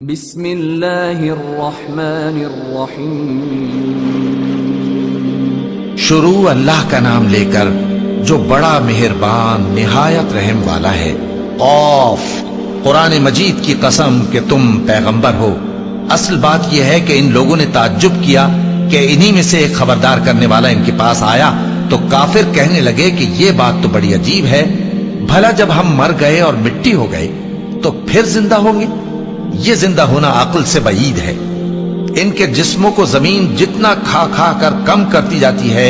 بسم اللہ الرحمن الرحیم۔ شروع اللہ کا نام لے کر جو بڑا مہربان نہایت رحم والا ہے۔ قاف، قرآن مجید کی قسم کہ تم پیغمبر ہو۔ اصل بات یہ ہے کہ ان لوگوں نے تعجب کیا کہ انہی میں سے ایک خبردار کرنے والا ان کے پاس آیا تو کافر کہنے لگے کہ یہ بات تو بڑی عجیب ہے، بھلا جب ہم مر گئے اور مٹی ہو گئے تو پھر زندہ ہوں گے؟ یہ زندہ ہونا عقل سے بعید ہے۔ ان کے جسموں کو زمین جتنا کھا کھا کر کم کرتی جاتی ہے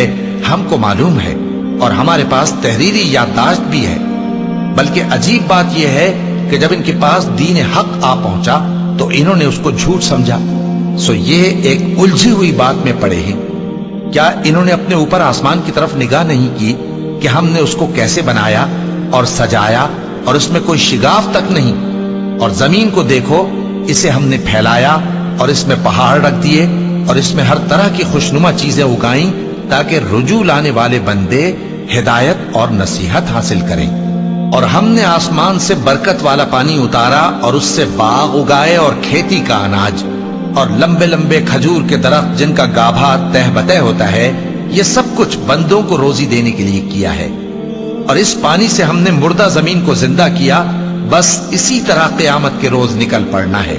ہم کو معلوم ہے، اور ہمارے پاس تحریری یادداشت بھی ہے۔ بلکہ عجیب بات یہ ہے کہ جب ان کے پاس دین حق آ پہنچا تو انہوں نے اس کو جھوٹ سمجھا۔ سو یہ ایک الجھی ہوئی بات میں پڑے ہیں۔ کیا انہوں نے اپنے اوپر آسمان کی طرف نگاہ نہیں کی کہ ہم نے اس کو کیسے بنایا اور سجایا، اور اس میں کوئی شگاف تک نہیں؟ اور زمین کو دیکھو، اسے ہم نے پھیلایا اور اس میں پہاڑ رکھ دیے اور اس میں ہر طرح کی خوشنما چیزیں اگائیں تاکہ رجوع لانے والے بندے ہدایت اور نصیحت حاصل کریں۔ اور ہم نے آسمان سے برکت والا پانی اتارا اور اس سے باغ اگائے اور کھیتی کا اناج اور لمبے لمبے کھجور کے درخت جن کا گابھا تہ بتہ ہوتا ہے۔ یہ سب کچھ بندوں کو روزی دینے کے لیے کیا ہے۔ اور اس پانی سے ہم نے مردہ زمین کو زندہ کیا۔ بس اسی طرح قیامت کے روز نکل پڑنا ہے۔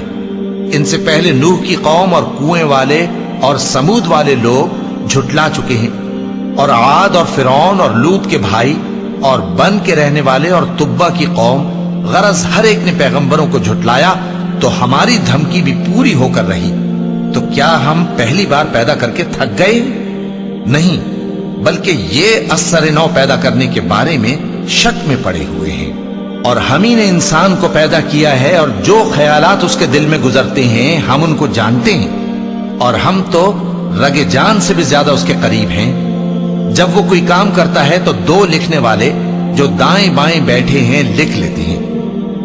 ان سے پہلے نوح کی قوم اور کنویں والے اور سمود والے لوگ جھٹلا چکے ہیں، اور عاد اور فرعون اور لوط کے بھائی اور بن کے رہنے والے اور تبا کی قوم، غرض ہر ایک نے پیغمبروں کو جھٹلایا تو ہماری دھمکی بھی پوری ہو کر رہی۔ تو کیا ہم پہلی بار پیدا کر کے تھک گئے؟ نہیں، بلکہ یہ اثر نو پیدا کرنے کے بارے میں شک میں پڑے ہوئے ہیں۔ اور ہم ہی نے انسان کو پیدا کیا ہے، اور جو خیالات اس کے دل میں گزرتے ہیں ہم ان کو جانتے ہیں، اور ہم تو رگ جان سے بھی زیادہ اس کے قریب ہیں۔ جب وہ کوئی کام کرتا ہے تو دو لکھنے والے جو دائیں بائیں بیٹھے ہیں لکھ لیتے ہیں۔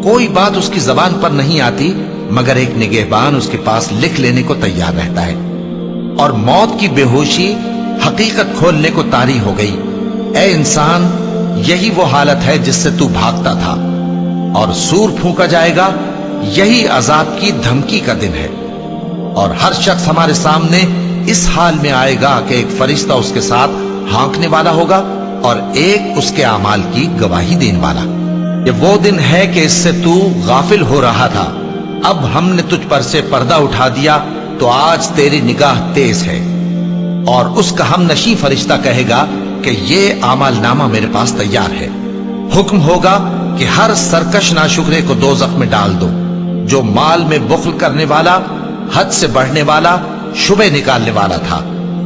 کوئی بات اس کی زبان پر نہیں آتی مگر ایک نگہبان اس کے پاس لکھ لینے کو تیار رہتا ہے۔ اور موت کی بے ہوشی حقیقت کھولنے کو طاری ہو گئی۔ اے انسان، یہی وہ حالت ہے جس سے تو بھاگتا تھا، اور سور پھونکا جائے گا، یہی عذاب کی دھمکی کا دن ہے۔ اور ہر شخص ہمارے سامنے اس حال میں آئے گا کہ ایک فرشتہ اس کے ساتھ ہانکنے والا ہوگا اور ایک اس کے اعمال کی گواہی دینے والا۔ یہ وہ دن ہے کہ اس سے تو غافل ہو رہا تھا، اب ہم نے تجھ پر سے پردہ اٹھا دیا تو آج تیری نگاہ تیز ہے۔ اور اس کا ہم نشیں فرشتہ کہے گا کہ یہ اعمال نامہ میرے پاس تیار ہے۔ حکم ہوگا کہ ہر سرکش ناشکرے کو دوزخ میں ڈال دو، جو مال میں بخل کرنے والا، حد سے بڑھنے والا، شبہ نکالنے والا تھا،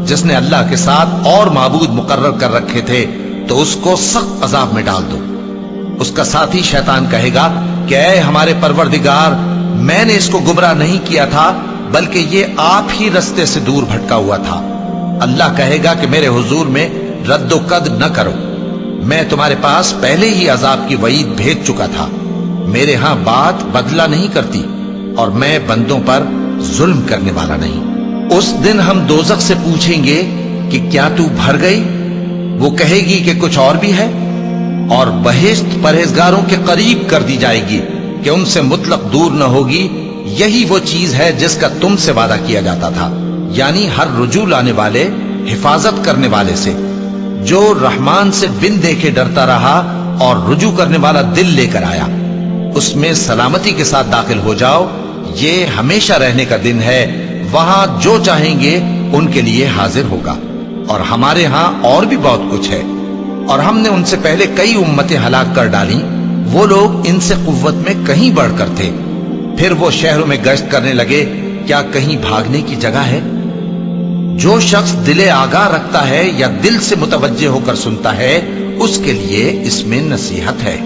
جس نے اللہ کے ساتھ اور معبود مقرر کر رکھے تھے، تو اس کو سخت عذاب میں ڈال دو۔ اس کا ساتھی شیطان کہے گا کہ اے ہمارے پروردگار، میں نے اس کو گمراہ نہیں کیا تھا بلکہ یہ آپ ہی رستے سے دور بھٹکا ہوا تھا۔ اللہ کہے گا کہ میرے حضور میں رد و قد نہ کرو، میں تمہارے پاس پہلے ہی عذاب کی وعید بھیج چکا تھا۔ میرے ہاں بات بدلہ نہیں کرتی، اور میں بندوں پر ظلم کرنے والا نہیں۔ اس دن ہم دوزخ سے پوچھیں گے کہ کیا تو بھر گئی؟ وہ کہے گی کہ کچھ اور بھی ہے۔ اور بہشت پرہیزگاروں کے قریب کر دی جائے گی کہ ان سے مطلق دور نہ ہوگی۔ یہی وہ چیز ہے جس کا تم سے وعدہ کیا جاتا تھا، یعنی ہر رجوع لانے والے، حفاظت کرنے والے سے، جو رحمان سے بن دیکھے ڈرتا رہا اور رجوع کرنے والا دل لے کر آیا، اس میں سلامتی کے ساتھ داخل ہو جاؤ۔ یہ ہمیشہ رہنے کا دن ہے، وہاں جو چاہیں گے ان کے لیے حاضر ہوگا۔ اور ہمارے ہاں اور بھی بہت کچھ ہے، اور ہم نے ان سے پہلے کئی امتیں ہلاک کر ڈالیں، وہ لوگ ان سے قوت میں کہیں بڑھ کر تھے۔ پھر وہ شہروں میں گشت کرنے لگے، کیا کہیں بھاگنے کی جگہ ہے؟ جو شخص دل آگاہ رکھتا ہے یا دل سے متوجہ ہو کر سنتا ہے، اس کے لیے اس میں نصیحت ہے۔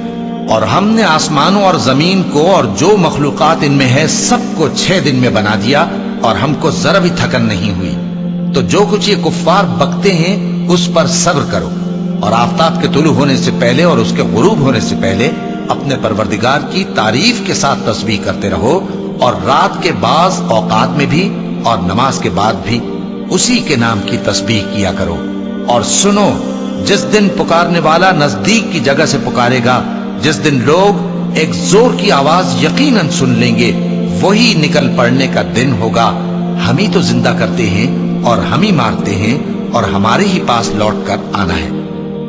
اور ہم نے آسمانوں اور زمین کو اور جو مخلوقات ان میں ہے سب کو 6 دن میں بنا دیا، اور ہم کو ذرا بھی تھکن نہیں ہوئی۔ تو جو کچھ یہ کفار بکتے ہیں اس پر صبر کرو، اور آفتاب کے طلوع ہونے سے پہلے اور اس کے غروب ہونے سے پہلے اپنے پروردگار کی تعریف کے ساتھ تسبیح کرتے رہو، اور رات کے بعض اوقات میں بھی اور نماز کے بعد بھی اسی کے نام کی تسبیح کیا کرو۔ اور سنو، جس دن پکارنے والا نزدیک کی جگہ سے پکارے گا، جس دن لوگ ایک زور کی آواز یقیناً سن لیں گے، وہی نکل پڑنے کا دن ہوگا، ہم ہی تو زندہ کرتے ہیں اور ہم ہی مارتے ہیں اور ہمارے ہی پاس لوٹ کر آنا ہے۔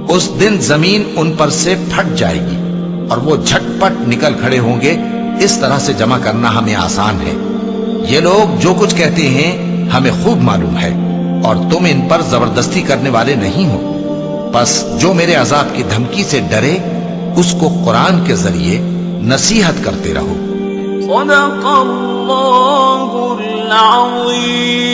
اس دن زمین ان پر سے پھٹ جائے گی اور وہ جھٹ پٹ نکل کھڑے ہوں گے۔ اس طرح سے جمع کرنا ہمیں آسان ہے۔ یہ لوگ جو کچھ کہتے ہیں ہمیں خوب معلوم ہے، اور تم ان پر زبردستی کرنے والے نہیں ہو۔ بس جو میرے عذاب کی دھمکی سے ڈرے اس کو قرآن کے ذریعے نصیحت کرتے رہو۔ صدق اللہ العظیم۔